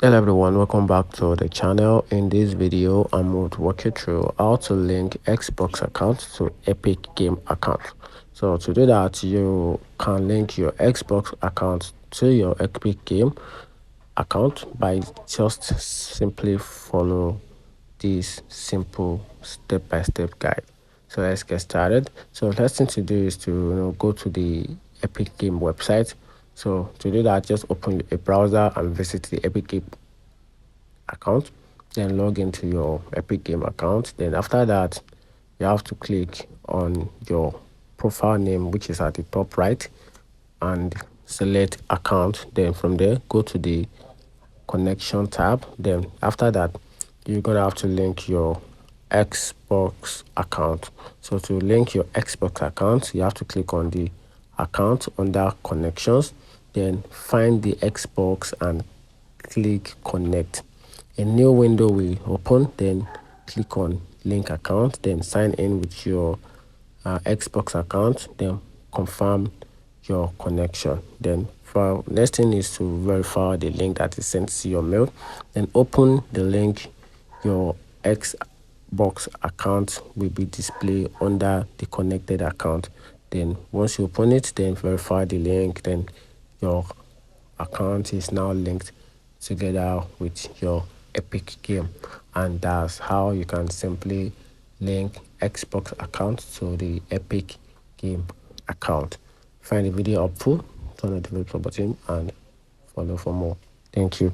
Hello everyone, welcome back to the channel. In this video I'm going to walk you through how to link Xbox account to Epic Game account. So to do that, you can link your Xbox account to your Epic Game account by just simply follow this simple step-by-step guide. So let's get started. So the first thing to do is to go to the Epic Game website. So to do that, just open a browser and visit the Epic Game account, then log into your Epic Game account. Then after that, you have to click on your profile name, which is at the top right, and select account. Then from there, go to the connection tab. Then after that, you're gonna have to link your Xbox account. So to link your Xbox account, you have to click on the account under connections, then find the Xbox and click connect. A new window will open, then click on link account, then sign in with your Xbox account, then confirm your connection. Then for next thing is to verify the link that is sent to your mail. Then open the link. Your Xbox account will be displayed under the connected account. Then once you open it, then verify the link, then your account is now linked together with your Epic Game, and that's how you can simply link Xbox account to the Epic Game account. Find the video helpful, turn on the notification button and follow for more. Thank you.